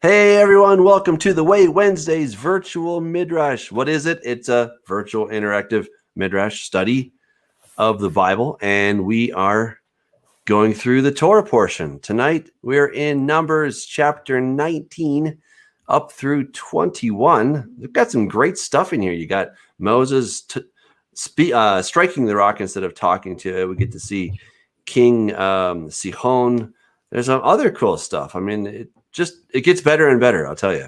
Hey everyone, welcome to the Way Wednesdays virtual Midrash. What is it? It's a virtual interactive Midrash study of the Bible, and we are going through the Torah portion. Tonight we're in Numbers chapter 19 up through 21. We've got some great stuff in here. You got Moses striking the rock instead of talking to it. We get to see King Sihon. There's some other cool stuff. I mean, it gets better and better, I'll tell you.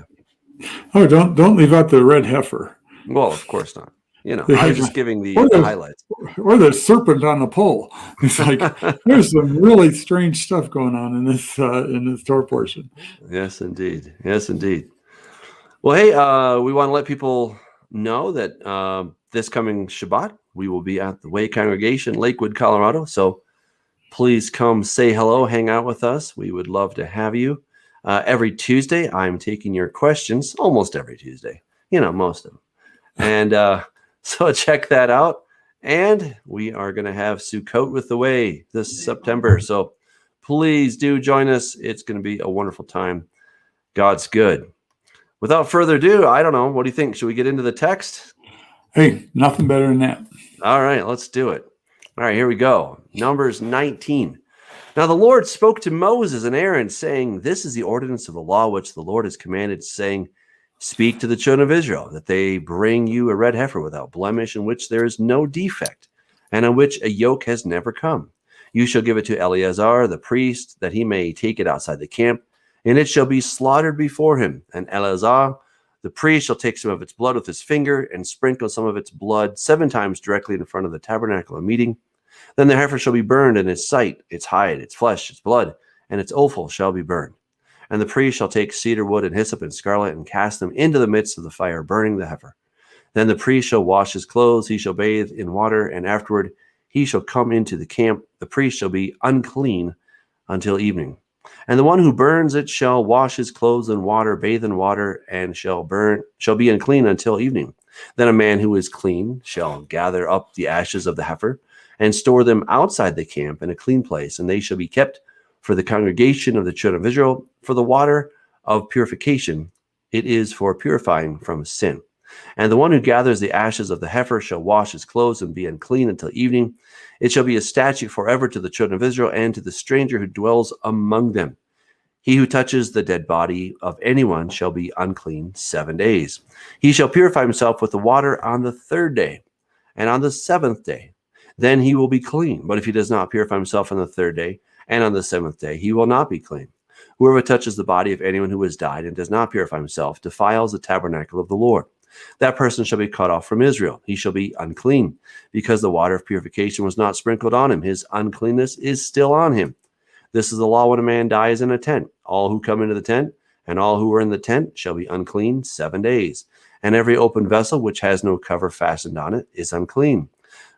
Oh, don't leave out the red heifer. Well, of course not. I was just giving the highlights. Or the serpent on the pole. It's like there's some really strange stuff going on in this Torah portion. Yes, indeed. Yes, indeed. Well, hey, we want to let people know that this coming Shabbat we will be at the Way Congregation, Lakewood, Colorado. So please come say hello, hang out with us. We would love to have you. Every Tuesday, I'm taking your questions, almost every Tuesday, most of them. And so check that out. And we are going to have Sukkot with the Way this September. So please do join us. It's going to be a wonderful time. God's good. Without further ado, I don't know. What do you think? Should we get into the text? Hey, nothing better than that. All right, let's do it. All right, here we go. Numbers 19. Now the Lord spoke to Moses and Aaron, saying, "This is the ordinance of the law which the Lord has commanded, saying, Speak to the children of Israel, that they bring you a red heifer without blemish, in which there is no defect, and on which a yoke has never come. You shall give it to Eleazar the priest, that he may take it outside the camp, and it shall be slaughtered before him. And Eleazar the priest shall take some of its blood with his finger, and sprinkle some of its blood 7 times directly in front of the tabernacle of meeting. Then the heifer shall be burned in its sight, its hide, its flesh, its blood, and its offal shall be burned. And the priest shall take cedar wood and hyssop and scarlet, and cast them into the midst of the fire, burning the heifer. Then the priest shall wash his clothes, he shall bathe in water, and afterward he shall come into the camp. The priest shall be unclean until evening. And the one who burns it shall wash his clothes in water, bathe in water, and shall be unclean until evening. Then a man who is clean shall gather up the ashes of the heifer, and store them outside the camp in a clean place, and they shall be kept for the congregation of the children of Israel, for the water of purification. It is for purifying from sin. And the one who gathers the ashes of the heifer shall wash his clothes and be unclean until evening. It shall be a statute forever to the children of Israel and to the stranger who dwells among them. He who touches the dead body of anyone shall be unclean 7 days. He shall purify himself with the water on the 3rd day, and on the 7th day. Then he will be clean. But if he does not purify himself on the 3rd day and on the 7th day, he will not be clean. Whoever touches the body of anyone who has died and does not purify himself defiles the tabernacle of the Lord. That person shall be cut off from Israel. He shall be unclean, because the water of purification was not sprinkled on him. His uncleanness is still on him. This is the law when a man dies in a tent. All who come into the tent and all who are in the tent shall be unclean 7 days. And every open vessel which has no cover fastened on it is unclean.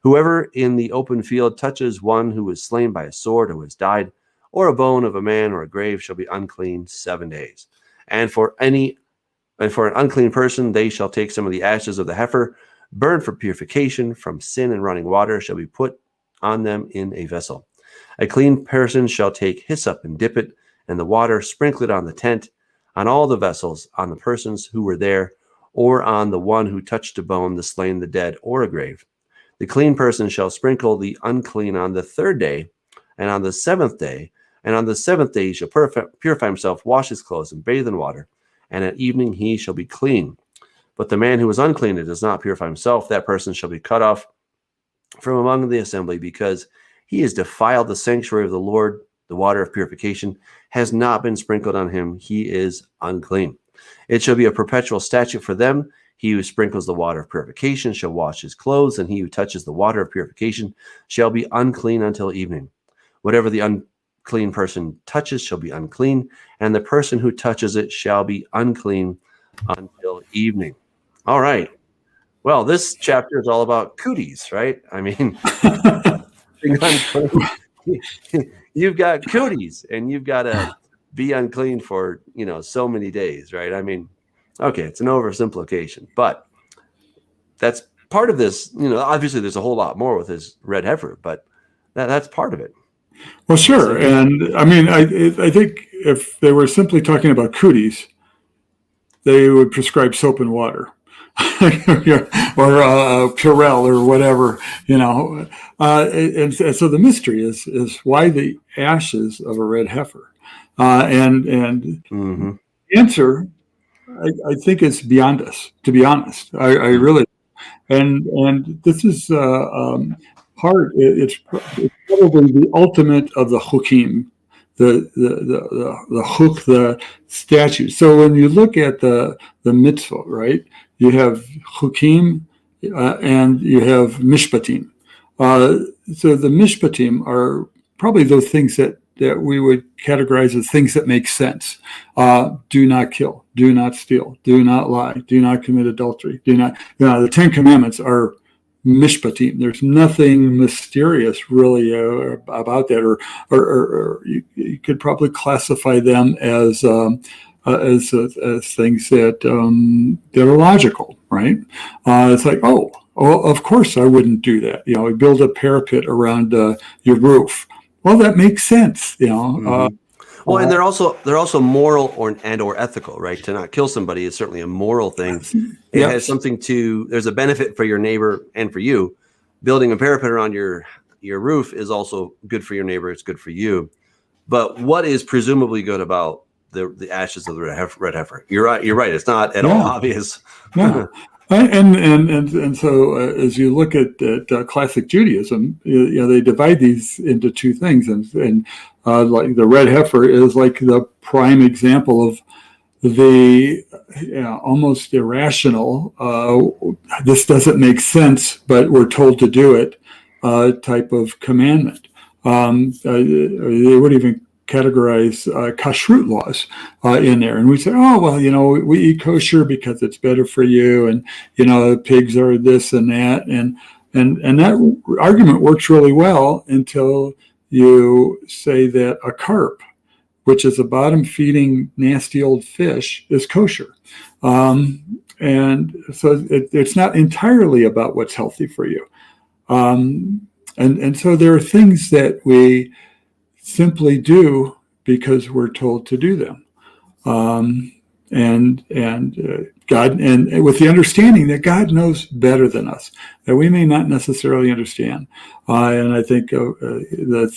Whoever in the open field touches one who is slain by a sword or who has died, or a bone of a man or a grave, shall be unclean 7 days. And for an unclean person, they shall take some of the ashes of the heifer, burned for purification from sin, and running water shall be put on them in a vessel. A clean person shall take hyssop and dip it in the water, sprinkle it on the tent, on all the vessels, on the persons who were there, or on the one who touched a bone, the slain, the dead, or a grave. The clean person shall sprinkle the unclean on the 3rd day and on the 7th day, and on the 7th day he shall purify himself, wash his clothes, and bathe in water, and at evening he shall be clean. But the man who is unclean and does not purify himself, that person shall be cut off from among the assembly, because he has defiled the sanctuary of the Lord. The water of purification has not been sprinkled on him. He is unclean. It shall be a perpetual statute for them. He who sprinkles the water of purification shall wash his clothes, and he who touches the water of purification shall be unclean until evening. Whatever the unclean person touches shall be unclean, and the person who touches it shall be unclean until evening. All right. Well, this chapter is all about cooties, right? I mean, you've got cooties, and you've got to be unclean for, so many days, right? I mean, okay, it's an oversimplification, but that's part of this. Obviously there's a whole lot more with his red heifer, but that's part of it. Well, sure. And I mean, I think if they were simply talking about cooties, they would prescribe soap and water. or Purell or whatever, and so the mystery is why the ashes of a red heifer, and Mm-hmm. the answer, I think, is beyond us. To be honest, I really, and this is part. It's probably the ultimate of the chukim, the chuk, the statute. So when you look at the mitzvah, right? You have chukim and you have mishpatim. So the mishpatim are probably those things that we would categorize as things that make sense. Do not kill, do not steal, do not lie, do not commit adultery, do not. The 10 Commandments are mishpatim. There's nothing mysterious really about that, or you could probably classify them as things that are logical, right? It's like, oh, of course I wouldn't do that. We build a parapet around your roof. Well, that makes sense, Mm-hmm. Well, and they're also moral or ethical, right? To not kill somebody is certainly a moral thing. It has something there's a benefit for your neighbor and for you. Building a parapet around your roof is also good for your neighbor. It's good for you. But what is presumably good about the ashes of the red heifer? You're right. It's not at all obvious. Yeah. And so as you look at classic Judaism, they divide these into two things, and like the red heifer is like the prime example of the almost irrational, this doesn't make sense, but we're told to do it type of commandment. They would even categorize kashrut laws in there, and we say, oh well, we eat kosher because it's better for you, and pigs are this and that, and that argument works really well until you say that a carp, which is a bottom-feeding nasty old fish, is kosher, and so it's not entirely about what's healthy for you, and so there are things that we simply do because we're told to do them, and God, and with the understanding that God knows better than us, that we may not necessarily understand. And I think the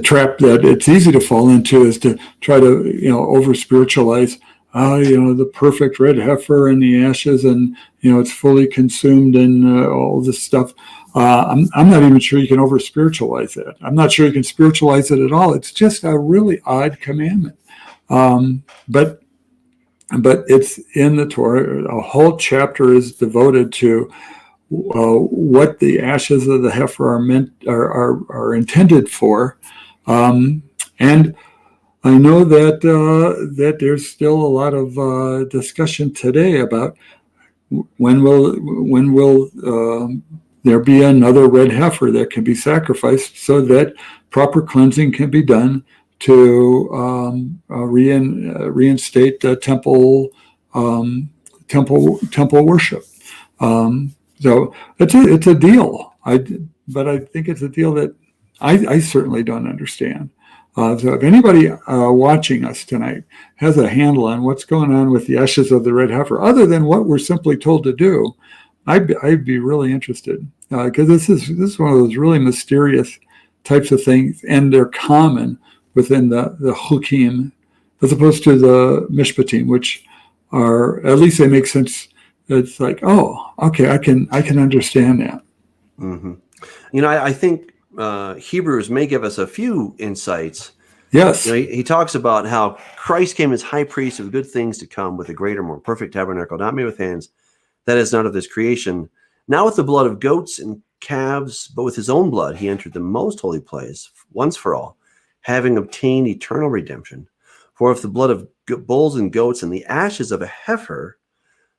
trap that it's easy to fall into is to try to over spiritualize. The perfect red heifer and the ashes, and it's fully consumed, and all this stuff. I'm not even sure you can over spiritualize that. I'm not sure you can spiritualize it at all. It's just a really odd commandment. But it's in the Torah. A whole chapter is devoted to what the ashes of the heifer are intended for, and I know that there's still a lot of discussion today about when will there be another red heifer that can be sacrificed so that proper cleansing can be done to reinstate the temple worship. So it's a deal. But I think it's a deal that I certainly don't understand. So if anybody watching us tonight has a handle on what's going on with the ashes of the red heifer, other than what we're simply told to do, I'd be really interested, because this is one of those really mysterious types of things, and they're common within the chukim, as opposed to the mishpatim, which are, at least they make sense. It's like, oh, okay, I can understand that. Mm-hmm. I think Hebrews may give us a few insights. Yes. He talks about how Christ came as high priest of good things to come, with a greater, more perfect tabernacle, not made with hands, that is not of this creation. Now with the blood of goats and calves, but with his own blood, he entered the most holy place once for all, having obtained eternal redemption. For if the blood of bulls and goats and the ashes of a heifer,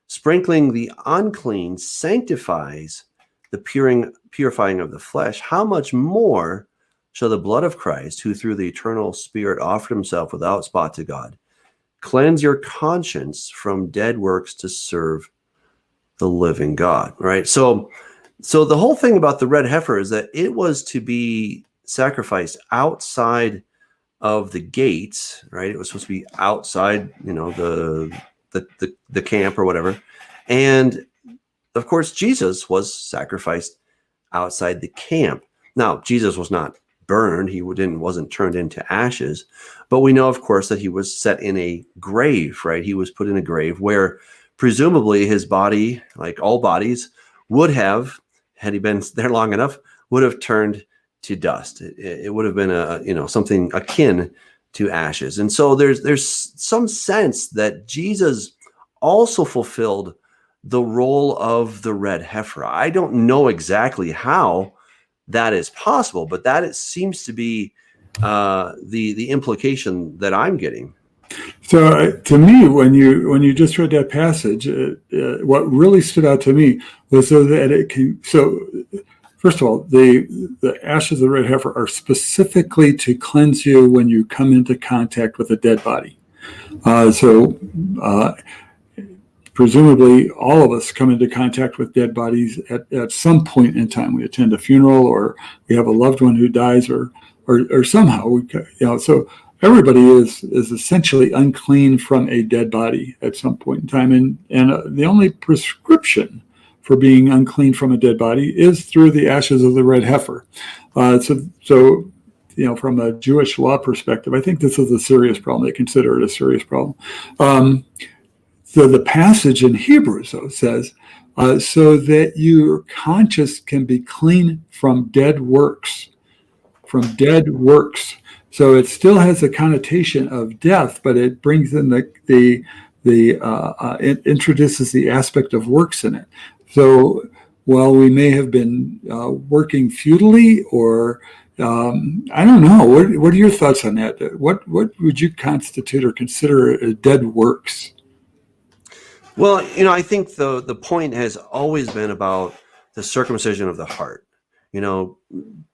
sprinkling the unclean, sanctifies the purifying of the flesh, how much more shall the blood of Christ, who through the eternal Spirit offered himself without spot to God, cleanse your conscience from dead works to serve the living God? Right? So the whole thing about the red heifer is that it was to be sacrificed outside of the gates, right? It was supposed to be outside, the the camp or whatever. And of course, Jesus was sacrificed outside the camp. Now, Jesus was not burned. He wasn't turned into ashes. But we know, of course, that he was set in a grave, right? He was put in a grave where presumably his body, like all bodies, would have, had he been there long enough, would have turned to dust. It would have been something akin to ashes. And so there's some sense that Jesus also fulfilled the role of the red heifer. I don't know exactly how that is possible, but that seems to be the implication that I'm getting. So to me, when you just read that passage, what really stood out to me was that it can. So first of all, the ashes of the red heifer are specifically to cleanse you when you come into contact with a dead body. Presumably all of us come into contact with dead bodies at some point in time. We attend a funeral, or we have a loved one who dies, or somehow so everybody is essentially unclean from a dead body at some point in time. And the only prescription for being unclean from a dead body is through the ashes of the red heifer. So from a Jewish law perspective, I think this is a serious problem. They consider it a serious problem. So the passage in Hebrews, though, says, so that your conscience can be clean from dead works. So it still has a connotation of death, but it brings in it introduces the aspect of works in it. So while we may have been working futilely, or I don't know, what are your thoughts on that? What would you constitute or consider dead works? Well, I think the point has always been about the circumcision of the heart.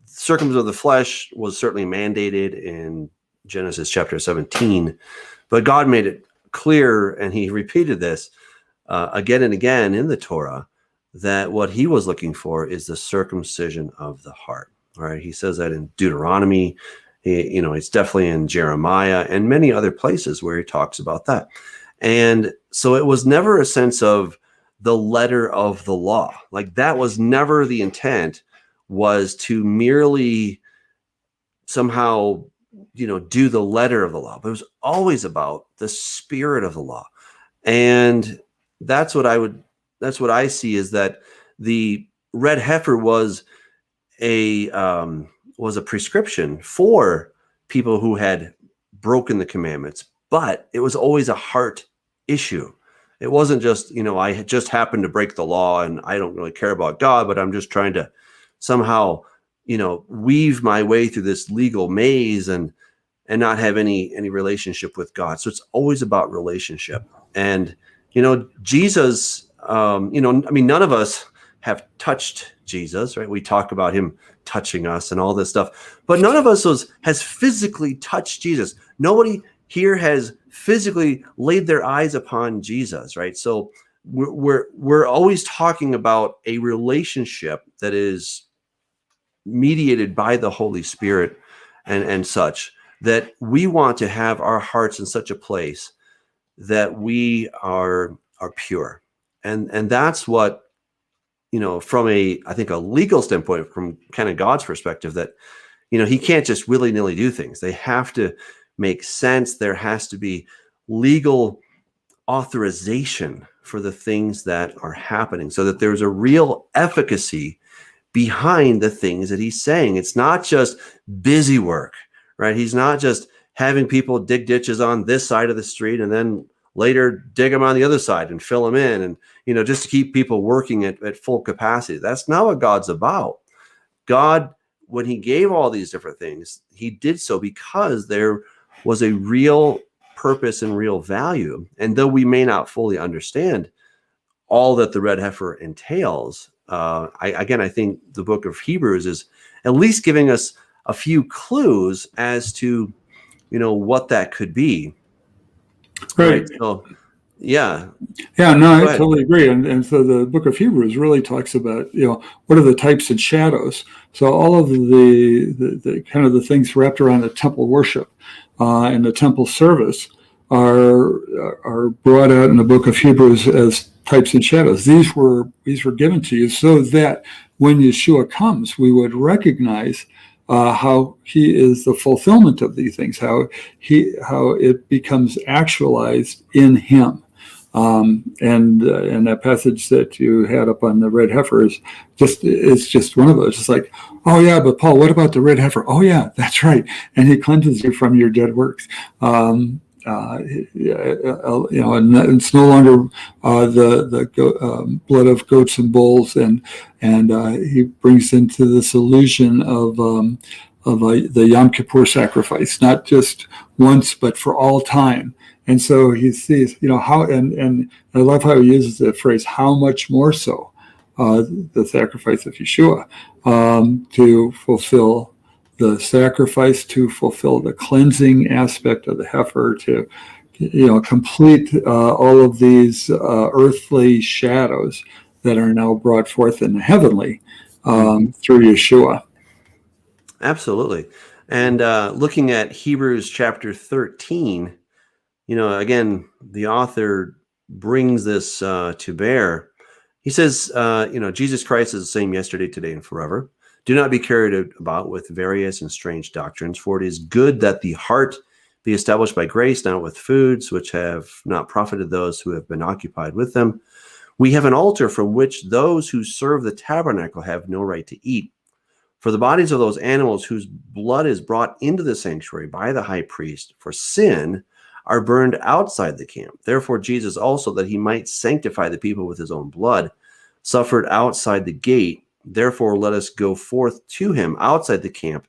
Circumcision of the flesh was certainly mandated in Genesis chapter 17, but God made it clear, and he repeated this again and again in the Torah, that what he was looking for is the circumcision of the heart. All right, he says that in Deuteronomy. It's definitely in Jeremiah and many other places where he talks about that. And so it was never a sense of the letter of the law. Like, that was never the intent, was to merely somehow, do the letter of the law. But it was always about the spirit of the law. And that's what I see, is that the red heifer was a prescription for people who had broken the commandments, but it was always a heart issue. It wasn't just, I had just happened to break the law and I don't really care about God, but I'm just trying to somehow, weave my way through this legal maze and not have any relationship with God. So it's always about relationship. And, Jesus, none of us have touched Jesus, right? We talk about him touching us and all this stuff, but none of us has physically touched Jesus. Nobody here has physically laid their eyes upon Jesus, right? So we're always talking about a relationship that is mediated by the Holy Spirit and such, that we want to have our hearts in such a place that we are pure. And that's what, from I think a legal standpoint, from kind of God's perspective, that, he can't just willy-nilly do things. They have to make sense. There has to be legal authorization for the things that are happening, so that there's a real efficacy behind the things that he's saying. It's not just busy work, right? He's not just having people dig ditches on this side of the street and then later dig them on the other side and fill them in, and just to keep people working at full capacity. That's not what God's about. God, when he gave all these different things, he did so because there was a real purpose and real value. And though we may not fully understand all that the red heifer entails, I think the book of Hebrews is at least giving us a few clues as to, what that could be. Right. So, yeah. Yeah, no, I totally agree. And so the book of Hebrews really talks about, what are the types and shadows. So all of the kind of the things wrapped around the temple worship and the temple service are brought out in the book of Hebrews as types and shadows. These were given to you so that when Yeshua comes, we would recognize how he is the fulfillment of these things, how it becomes actualized in him. And that passage that you had up on the red heifer is just one of those. It's like, oh yeah, but Paul, what about the red heifer? Oh yeah, that's right. And he cleanses you from your dead works. And it's no longer the blood of goats and bulls, and he brings into this illusion of the Yom Kippur sacrifice, not just once but for all time. And so he sees, how, and I love how he uses the phrase, how much more so, the sacrifice of Yeshua, to fulfill the sacrifice, to fulfill the cleansing aspect of the heifer, to, complete all of these earthly shadows that are now brought forth in the heavenly through Yeshua. Absolutely. And looking at Hebrews chapter 13, again, the author brings this to bear. He says, Jesus Christ is the same yesterday, today, and forever. Do not be carried about with various and strange doctrines, for it is good that the heart be established by grace, not with foods which have not profited those who have been occupied with them. We have an altar from which those who serve the tabernacle have no right to eat. For the bodies of those animals whose blood is brought into the sanctuary by the high priest for sin are burned outside the camp. Therefore, Jesus also, that he might sanctify the people with his own blood, suffered outside the gate. Therefore, let us go forth to him outside the camp,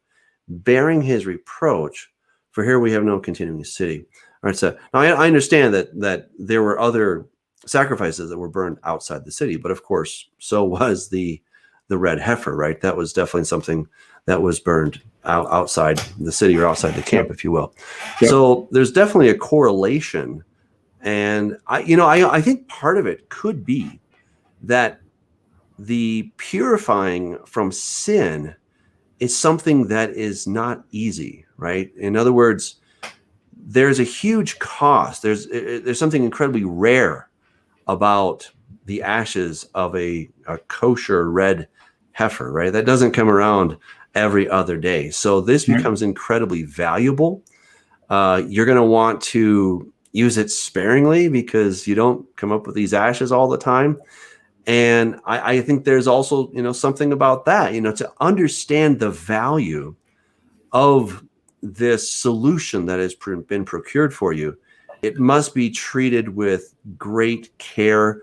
bearing his reproach. For here we have no continuing city. All right, so now I understand that there were other sacrifices that were burned outside the city, but of course, so was the red heifer, right? That was definitely something that was burned outside the city, or outside the camp, if you will. Yep. So there's definitely a correlation, and I think part of it could be that the purifying from sin is something that is not easy, right? In other words, there's a huge cost. There's something incredibly rare about the ashes of a kosher red heifer, right? That doesn't come around every other day. So this becomes incredibly valuable. You're going to want to use it sparingly because you don't come up with these ashes all the time. And I think there's also, something about that, to understand the value of this solution that has been procured for you. It must be treated with great care,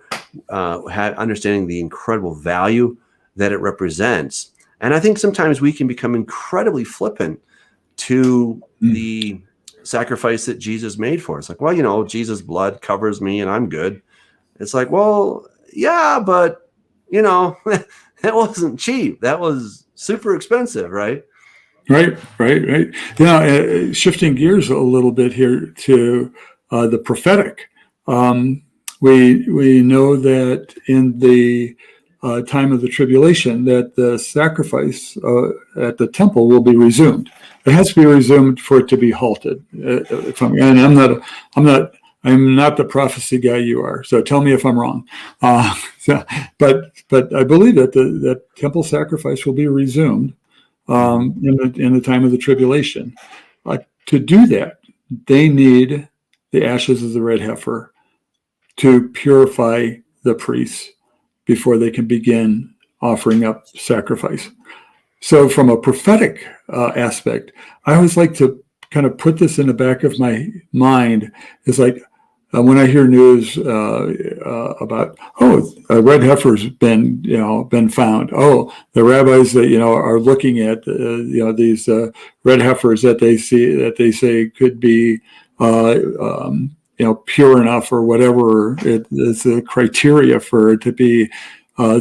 understanding the incredible value that it represents. And I think sometimes we can become incredibly flippant to the sacrifice that Jesus made for us. Like, well, Jesus' blood covers me and I'm good. It's like, well, yeah, but, that wasn't cheap. That was super expensive, right? Right. Yeah, shifting gears a little bit here to the prophetic. We know that in the time of the tribulation, that the sacrifice at the temple will be resumed. It has to be resumed for it to be halted. And I'm not the prophecy guy you are, so tell me if I'm wrong. But I believe that that temple sacrifice will be resumed in the time of the tribulation. To do that, they need the ashes of the red heifer to purify the priests before they can begin offering up sacrifice. So from a prophetic aspect, I always like to kind of put this in the back of my mind. It's like when I hear news about, a red heifer's been found. Oh, the rabbis that are looking at these red heifers that they say could be pure enough, or whatever it is, the criteria for it to be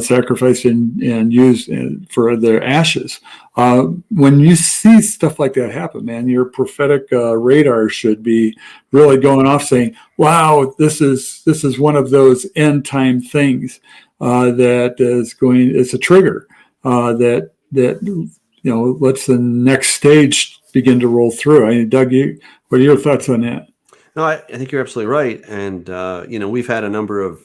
sacrificed and used for their ashes. When you see stuff like that happen, man, your prophetic radar should be really going off, saying, "Wow, this is one of those end time things that is going. It's a trigger that lets the next stage begin to roll through." Doug, what are your thoughts on that? No, I think you're absolutely right. And, we've had a number of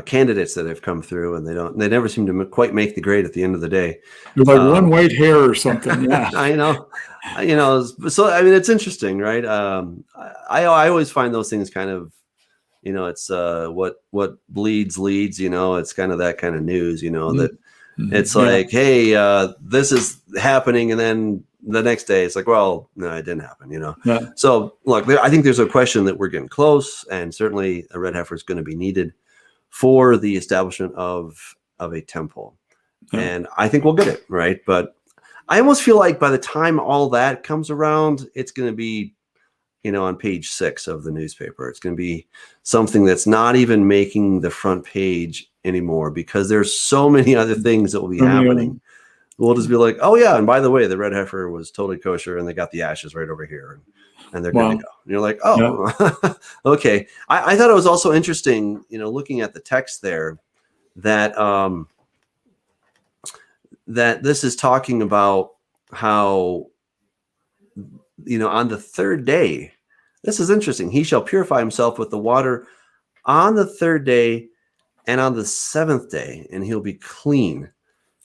candidates that have come through, and they never seem to quite make the grade at the end of the day. It's like one white hair or something. Yeah. I know. So, I mean, it's interesting, right? I always find those things kind of, it's what bleeds leads, it's kind of that kind of news, that it's like, hey, this is happening. And then the next day it's like, well, no, it didn't happen, Yeah. So look, I think there's a question that we're getting close, and certainly a red heifer is going to be needed for the establishment of a temple. And I think we'll get it, right? But I almost feel like by the time all that comes around, it's going to be, on page 6 of the newspaper. It's going to be something that's not even making the front page anymore, because there's so many other things that will be happening. We'll just be like, oh yeah, and by the way, the red heifer was totally kosher, and they got the ashes right over here, and they're good to go. And you're like, oh, okay. I thought it was also interesting, looking at the text there, that that this is talking about how, on the third day, this is interesting. He shall purify himself with the water on the third day and on the seventh day, and he'll be clean.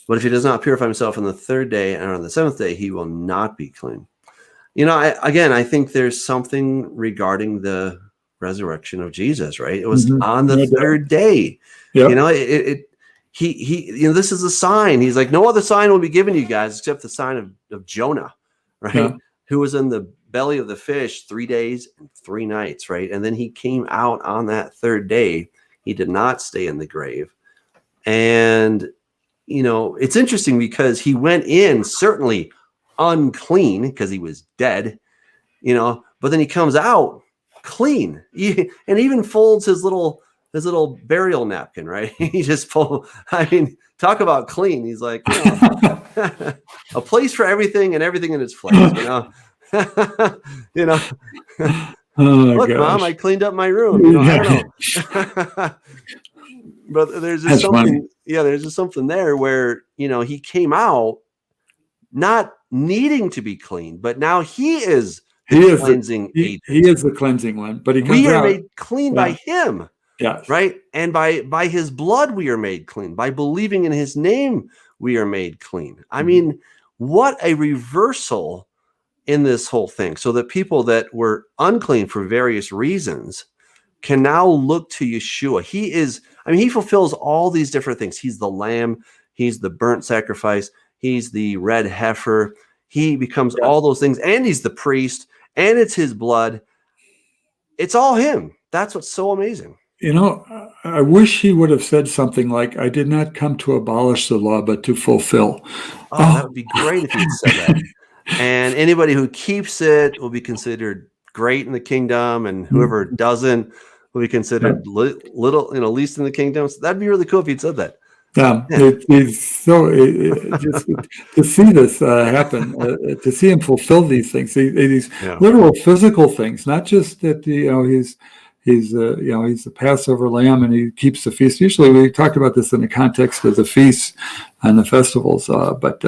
But if he does not purify himself on the third day and on the seventh day, he will not be clean. I think there's something regarding the resurrection of Jesus, right? It was on the third day. Yep. This is a sign. He's like, no other sign will be given to you guys except the sign of Jonah, right? Yeah. Who was in the belly of the fish 3 days and 3 nights, right? And then he came out on that third day. He did not stay in the grave. And, it's interesting because he went in certainly unclean because he was dead, but then he comes out clean. And even folds his little burial napkin, right? He just talk about clean. He's like, a place for everything and everything in its place, Look, gosh. Mom, I cleaned up my room. I don't know. But there's just something. Yeah, there's just something there where he came out not needing to be clean, but now he is the cleansing agent. He is the cleansing one, but we are made clean by him. Yes. Right. And by his blood, we are made clean. By believing in his name, we are made clean. I mean, what a reversal in this whole thing. So that people that were unclean for various reasons can now look to Yeshua. He fulfills all these different things. He's the lamb. He's the burnt sacrifice. He's the red heifer. He becomes all those things. And he's the priest. And it's his blood. It's all him. That's what's so amazing. I wish he would have said something like, I did not come to abolish the law, but to fulfill. Oh, that would be great if he'd said that. And anybody who keeps it will be considered great in the kingdom, and whoever doesn't will be considered little, least in the kingdom. So that'd be really cool if he'd said that. Just to see this happen, to see him fulfill these things, these literal physical things, not just that he's the Passover lamb and he keeps the feast. Usually we talked about this in the context of the feasts and the festivals, but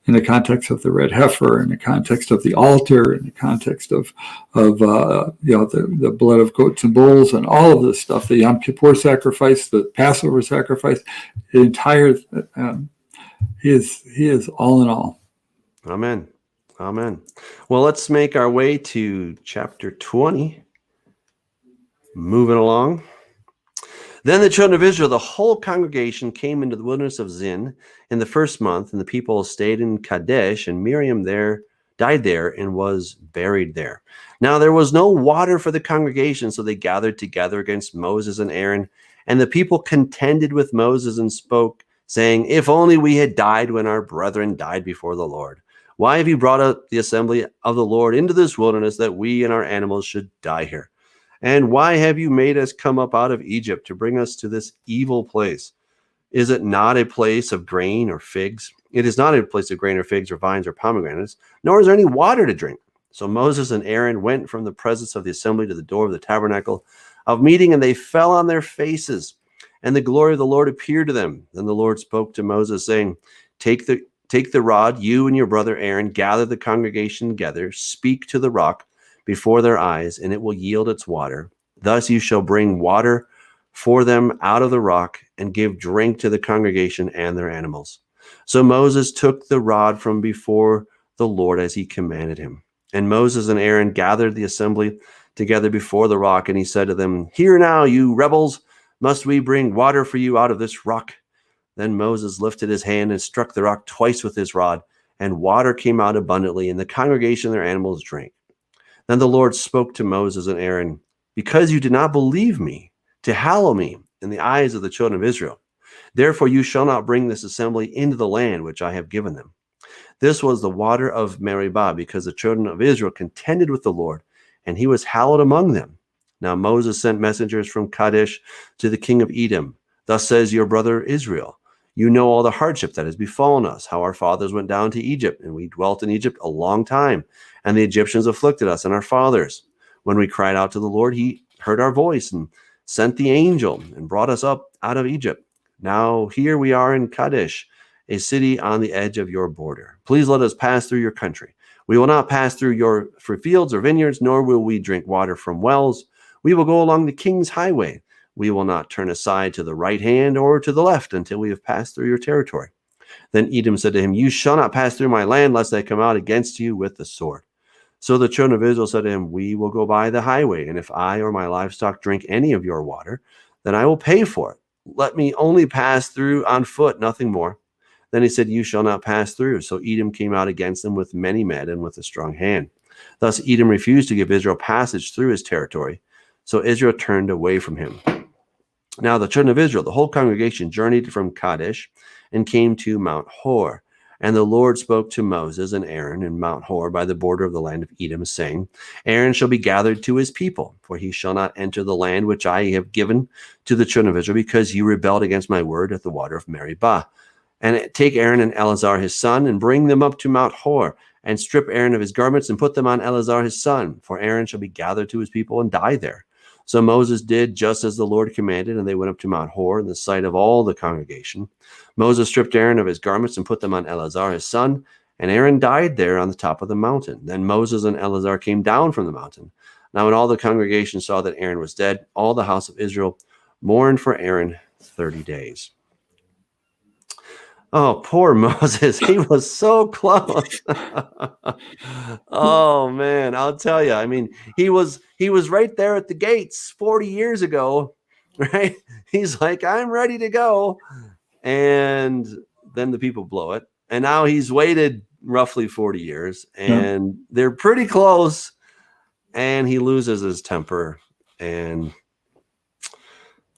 in the context of the red heifer, in the context of the altar, in the context of the blood of goats and bulls and all of this stuff, the Yom Kippur sacrifice, the Passover sacrifice, the entire he is all in all. Amen. Well, let's make our way to chapter 20. Moving along. Then the children of Israel, the whole congregation, came into the wilderness of Zin in the first month, and the people stayed in Kadesh, and Miriam died there and was buried there. Now there was no water for the congregation, so they gathered together against Moses and Aaron, and the people contended with Moses and spoke, saying, if only we had died when our brethren died before the Lord. Why have you brought up the assembly of the Lord into this wilderness, that we and our animals should die here? And why have you made us come up out of Egypt to bring us to this evil place? Is it not a place of grain or figs? It is not a place of grain or figs or vines or pomegranates, nor is there any water to drink. So Moses and Aaron went from the presence of the assembly to the door of the tabernacle of meeting, and they fell on their faces, and the glory of the Lord appeared to them. Then the Lord spoke to Moses, saying, Take the rod, you and your brother Aaron, gather the congregation together, speak to the rock, before their eyes, and it will yield its water. Thus you shall bring water for them out of the rock and give drink to the congregation and their animals. So Moses took the rod from before the Lord as he commanded him. And Moses and Aaron gathered the assembly together before the rock, and he said to them, Hear now, you rebels, must we bring water for you out of this rock? Then Moses lifted his hand and struck the rock twice with his rod, and water came out abundantly, and the congregation and their animals drank. Then the Lord spoke to Moses and Aaron, Because you did not believe me, to hallow me in the eyes of the children of Israel, therefore you shall not bring this assembly into the land which I have given them. This was the water of Meribah, because the children of Israel contended with the Lord, and he was hallowed among them. Now Moses sent messengers from Kadesh to the king of Edom. Thus says your brother Israel, You know all the hardship that has befallen us, how our fathers went down to Egypt, and we dwelt in Egypt a long time, and the Egyptians afflicted us and our fathers. When we cried out to the Lord, he heard our voice and sent the angel and brought us up out of Egypt. Now here we are in Kadesh, a city on the edge of your border. Please let us pass through your country. We will not pass through your fields or vineyards, nor will we drink water from wells. We will go along the king's highway. We will not turn aside to the right hand or to the left until we have passed through your territory. Then Edom said to him, You shall not pass through my land, lest I come out against you with the sword. So the children of Israel said to him, We will go by the highway, and if I or my livestock drink any of your water, then I will pay for it. Let me only pass through on foot, nothing more. Then he said, You shall not pass through. So Edom came out against them with many men and with a strong hand. Thus Edom refused to give Israel passage through his territory. So Israel turned away from him. Now the children of Israel, the whole congregation, journeyed from Kadesh and came to Mount Hor. And the Lord spoke to Moses and Aaron in Mount Hor by the border of the land of Edom, saying, Aaron shall be gathered to his people, for he shall not enter the land which I have given to the children of Israel, because you rebelled against my word at the water of Meribah. And take Aaron and Eleazar his son, and bring them up to Mount Hor, and strip Aaron of his garments, and put them on Eleazar his son, for Aaron shall be gathered to his people and die there. So Moses did just as the Lord commanded, and they went up to Mount Hor in the sight of all the congregation. Moses stripped Aaron of his garments and put them on Eleazar his son, and Aaron died there on the top of the mountain. Then Moses and Eleazar came down from the mountain. Now when all the congregation saw that Aaron was dead, all the house of Israel mourned for Aaron 30 days. Oh, poor Moses. He was so close. Oh, man, I'll tell you. I mean, he was right there at the gates 40 years ago, right? He's like, I'm ready to go. And then the people blow it. And now he's waited roughly 40 years, and they're pretty close. And he loses his temper, and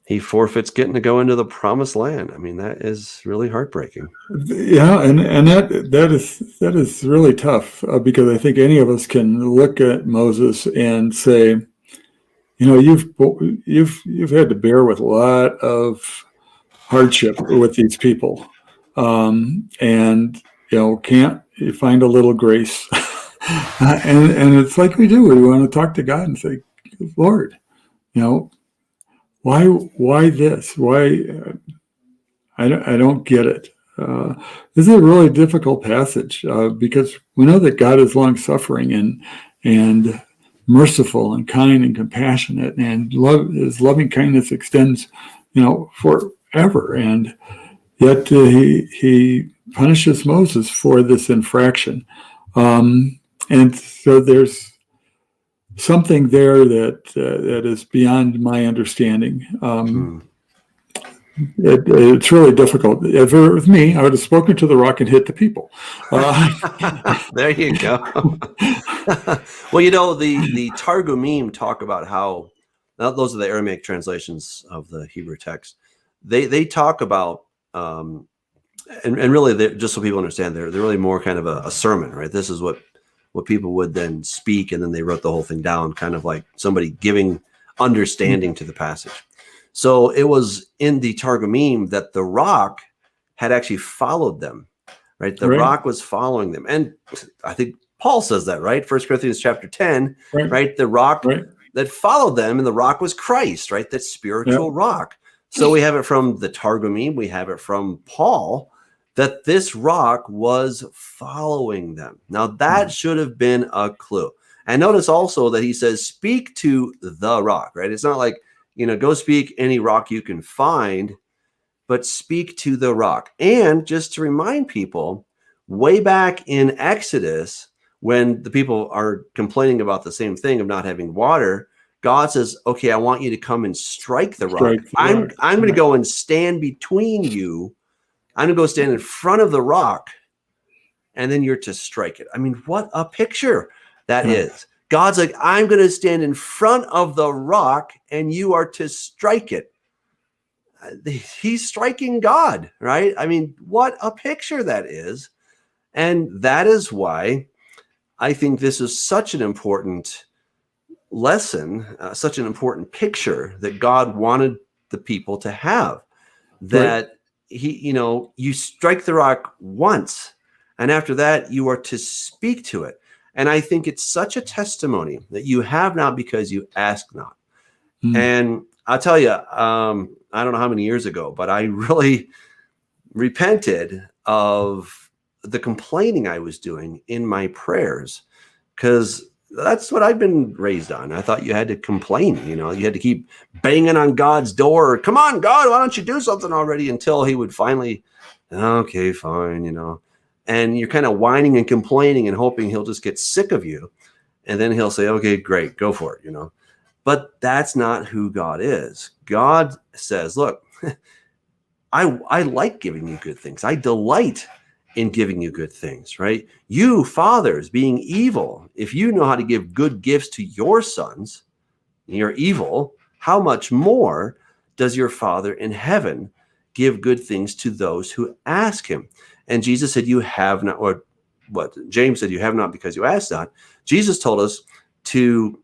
he forfeits getting to go into the promised land. I mean, that is really heartbreaking. Yeah, and that is really tough because I think any of us can look at Moses and say, you know, you've had to bear with a lot of hardship with these people, and you know, can't you find a little grace? and it's like we do. We want to talk to God and say, Lord, you know, why this? Why? I don't get it. This is a really difficult passage because we know that God is long-suffering and merciful and kind and compassionate, and His loving kindness extends, you know, forever. And yet he punishes Moses for this infraction, and so there's something there that is beyond my understanding. It's really difficult. If it was me, I would have spoken to the rock and hit the people. There you go. Well, you know, the Targumim talk about how, those are the Aramaic translations of the Hebrew text. They talk about, and really, just so people understand, they're really more kind of a sermon, right? This is what people would then speak, and then they wrote the whole thing down, kind of like somebody giving understanding to the passage. So it was in the Targumim that the rock had actually followed them, right? The rock was following them. And I think Paul says that, right? 1 Corinthians chapter 10, right? The rock that followed them, and the rock was Christ, right? That spiritual rock. So we have it from the Targumim, we have it from Paul, that this rock was following them. Now that should have been a clue. And notice also that he says, speak to the rock, right? It's not like, go speak any rock you can find, but speak to the rock. And just to remind people, way back in Exodus, when the people are complaining about the same thing of not having water, God says, okay, I want you to come and strike the rock. I'm going to go and stand between you. I'm going to go stand in front of the rock, and then you're to strike it. I mean, what a picture that is. God's like, I'm going to stand in front of the rock, and you are to strike it. He's striking God, right? I mean, what a picture that is. And that is why I think this is such an important lesson, such an important picture that God wanted the people to have, that you strike the rock once, and after that you are to speak to it. And I think it's such a testimony that you have not because you ask not. And I'll tell you, I don't know how many years ago, but I really repented of the complaining I was doing in my prayers, because that's what I've been raised on. I thought you had to complain, you had to keep banging on God's door. Come on, God, why don't you do something already? Until he would finally, okay, fine, and you're kind of whining and complaining and hoping he'll just get sick of you. And then he'll say, okay, great, go for it, But that's not who God is. God says, look, I like giving you good things. I delight in giving you good things, right? You fathers being evil, if you know how to give good gifts to your sons, you're evil, how much more does your Father in heaven give good things to those who ask him? And Jesus said, you have not, or what? James said, you have not because you ask not. Jesus told us to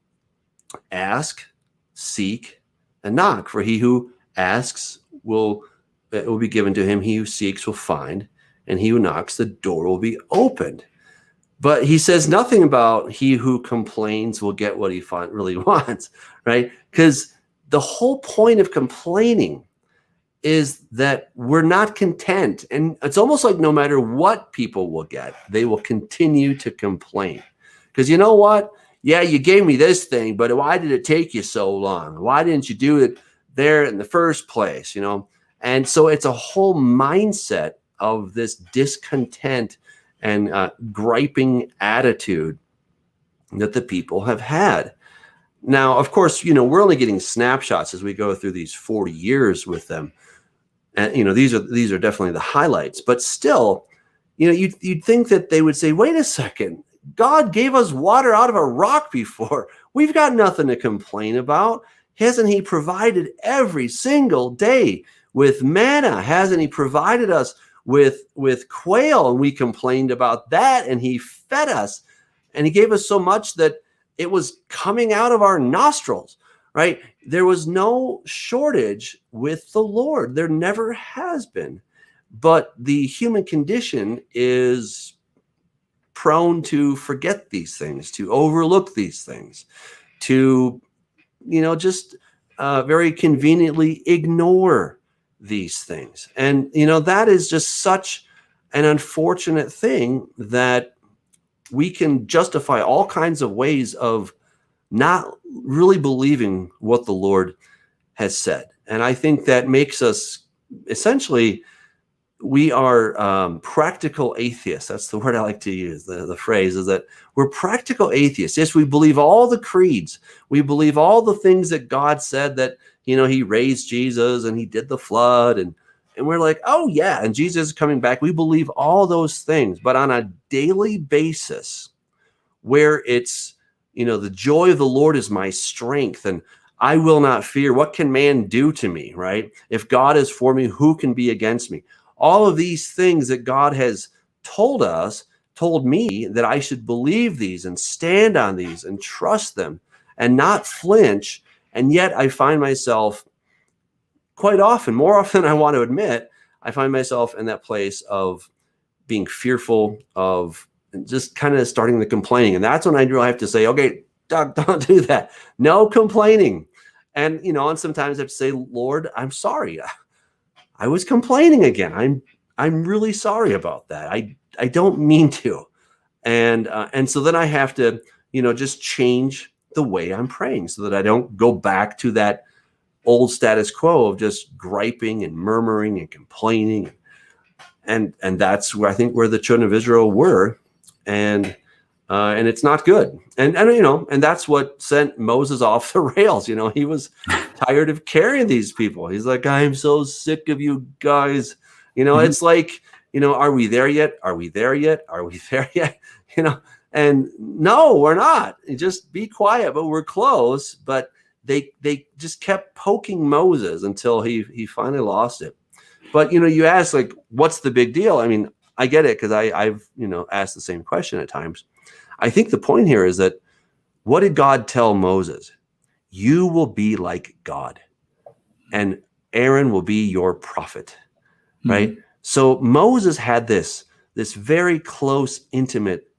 ask, seek, and knock. For he who asks will be given to him. He who seeks will find, and he who knocks, the door will be opened. But he says nothing about he who complains will get what he really wants, right? Because the whole point of complaining is that we're not content. And it's almost like no matter what people will get, they will continue to complain. Because you know what? Yeah, you gave me this thing, but why did it take you so long? Why didn't you do it there in the first place? And so it's a whole mindset of this discontent and griping attitude that the people have had. Now, of course, we're only getting snapshots as we go through these 40 years with them. And, these are definitely the highlights. But still, you'd think that they would say, wait a second, God gave us water out of a rock before. We've got nothing to complain about. Hasn't he provided every single day with manna? Hasn't he provided us with quail? And we complained about that, and he fed us. And he gave us so much that it was coming out of our nostrils, right? There was no shortage with the Lord. There never has been. But the human condition is prone to forget these things, to overlook these things, to, just very conveniently ignore these things. And, that is just such an unfortunate thing that we can justify all kinds of ways of not really believing what the Lord has said. And I think that makes us essentially, we are practical atheists. That's the word I like to use. The phrase is that we're practical atheists. Yes, we believe all the creeds. We believe all the things that God said, that, he raised Jesus and he did the flood. And we're like, oh yeah, and Jesus is coming back. We believe all those things. But on a daily basis, where it's, the joy of the Lord is my strength, and I will not fear. What can man do to me, right? If God is for me, who can be against me? All of these things that God has told me that I should believe these and stand on these and trust them and not flinch. And yet I find myself quite often, more often than I want to admit, I find myself in that place of being fearful, of just kind of starting the complaining. And that's when I really have to say, okay, Doug, don't do that. No complaining. And, and sometimes I have to say, Lord, I'm sorry. I was complaining again. I'm really sorry about that. I don't mean to. And so then I have to just change the way I'm praying so that I don't go back to that old status quo of just griping and murmuring and complaining. And that's where I think where the children of Israel were. And it's not good. And that's what sent Moses off the rails. He was tired of carrying these people. He's like, I'm so sick of you guys. It's like, are we there yet? Are we there yet? Are we there yet? And no, we're not. Just be quiet, but we're close. But they just kept poking Moses until he finally lost it. But, you ask, like, what's the big deal? I mean, I get it, because I've asked the same question at times. I think the point here is that, what did God tell Moses? You will be like God, and Aaron will be your prophet, right? Mm-hmm. So Moses had this very close, intimate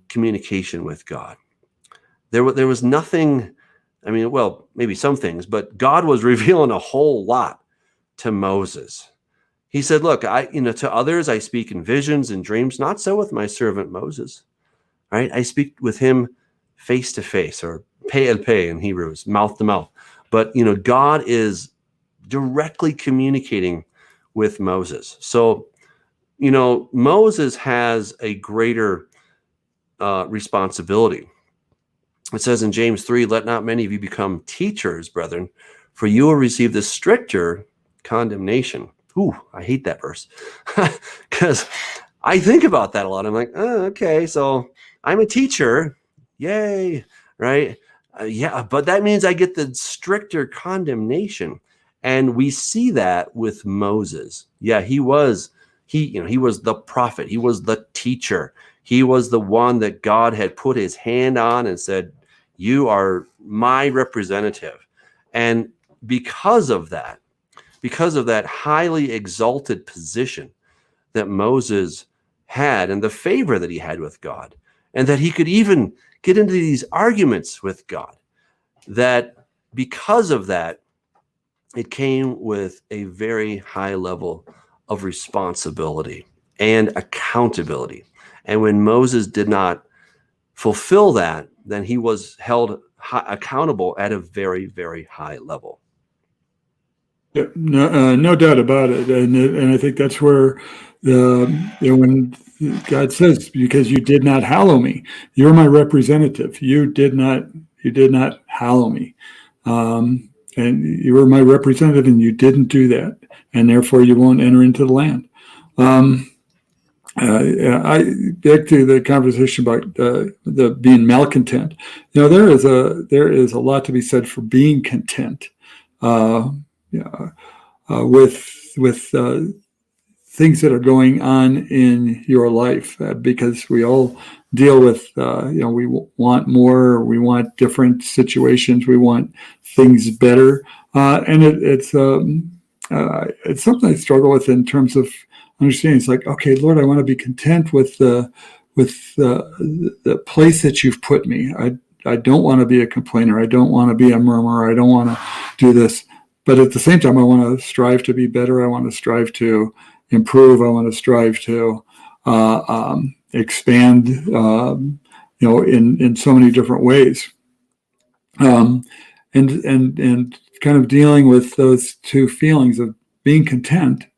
communication with God. There was nothing, well, maybe some things, but God was revealing a whole lot to Moses. He said, look, to others, I speak in visions and dreams, not so with my servant Moses, right? I speak with him face to face, or pe el pe in Hebrew, mouth to mouth. But, God is directly communicating with Moses. So, Moses has a greater responsibility. It says in James 3, let not many of you become teachers, brethren, for you will receive the stricter condemnation. Ooh, I hate that verse, because I think about that a lot. I'm like, oh, okay, so I'm a teacher. Yay, right? Yeah, but that means I get the stricter condemnation. And we see that with Moses. Yeah, he was the prophet. He was the teacher. He was the one that God had put his hand on and said, you are my representative. And because of that highly exalted position that Moses had, and the favor that he had with God, and that he could even get into these arguments with God, that because of that, it came with a very high level of responsibility and accountability. And when Moses did not fulfill that, then he was held accountable at a very, very high level. Yeah, no doubt about it, and I think that's where when God says, "Because you did not hallow me, you're my representative. You did not hallow me, and you were my representative, and you didn't do that, and therefore you won't enter into the land." I back to the conversation about the being malcontent. There is a lot to be said for being content. With things that are going on in your life, because we all deal with, we want more, we want different situations, we want things better, and it's something I struggle with in terms of understanding. It's like, okay, Lord, I want to be content with the place that you've put me. I don't want to be a complainer. I don't want to be a murmurer. I don't want to do this. But at the same time, I want to strive to be better. I want to strive to improve. I want to strive to expand, in so many different ways. And kind of dealing with those two feelings of being content,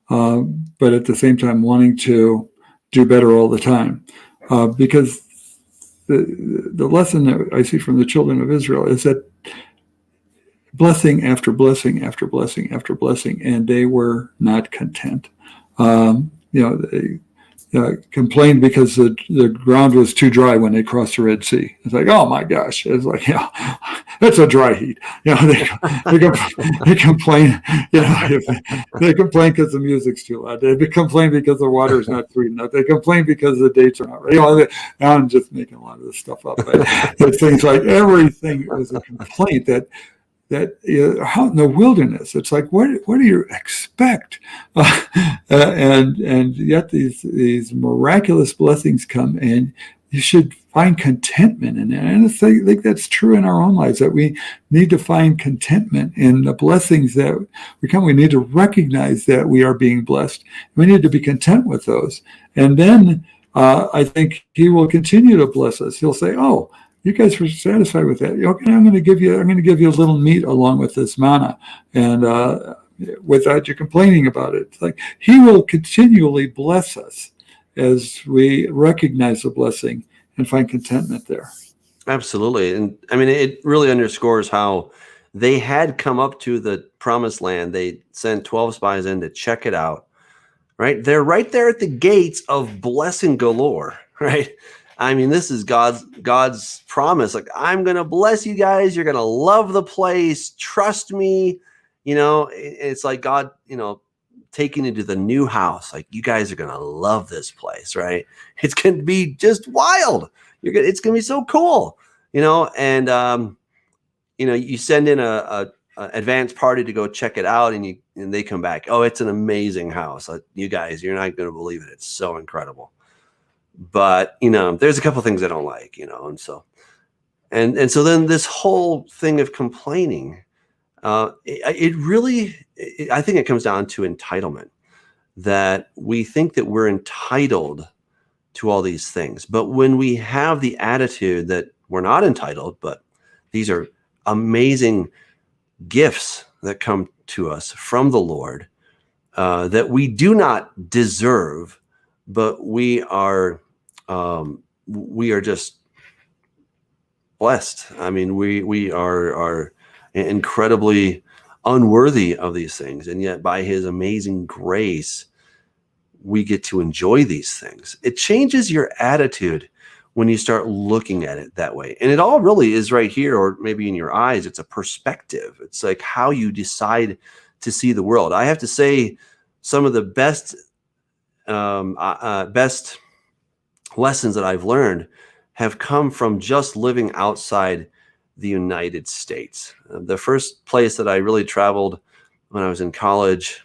but at the same time wanting to do better all the time. Because the lesson that I see from the children of Israel is that blessing after blessing after blessing after blessing, and they were not content. They complained because the ground was too dry when they crossed the Red Sea. It's like, oh my gosh! It's like, it's a dry heat. They complain. They complain because the music's too loud. They complain because the water is not sweet enough. They complain because the dates are not right. I'm just making a lot of this stuff up. But things like everything was a complaint that out in the wilderness, it's like, what do you expect? And yet these miraculous blessings come, and you should find contentment in it. And I think that's true in our own lives, that we need to find contentment in the blessings that we come. We need to recognize that we are being blessed. We need to be content with those. And then I think he will continue to bless us. He'll say, oh, you guys were satisfied with that. Okay, I'm going to give you a little meat along with this manna, and without you complaining about it. It's like he will continually bless us as we recognize the blessing and find contentment there. Absolutely. And I mean, it really underscores how they had come up to the promised land. They sent 12 spies in to check it out, right? They're right there at the gates of blessing galore, right? I mean, this is God's promise. Like, I'm going to bless you guys. You're going to love the place. Trust me. It's like God, taking you to the new house. Like, you guys are going to love this place, right? It's going to be just wild. It's going to be so cool, and, you send in a advanced party to go check it out, and they come back. Oh, it's an amazing house. You guys, you're not going to believe it. It's so incredible. But, there's a couple of things I don't like, and so then this whole thing of complaining, I think it comes down to entitlement, that we think that we're entitled to all these things. But when we have the attitude that we're not entitled, but these are amazing gifts that come to us from the Lord, that we do not deserve, but we are just blessed. I mean, we are incredibly unworthy of these things, and yet by his amazing grace, we get to enjoy these things. It changes your attitude when you start looking at it that way. And it all really is right here, or maybe in your eyes. It's a perspective. It's like how you decide to see the world. I have to say, some of the best lessons that I've learned have come from just living outside the United States. The first place that I really traveled when I was in college,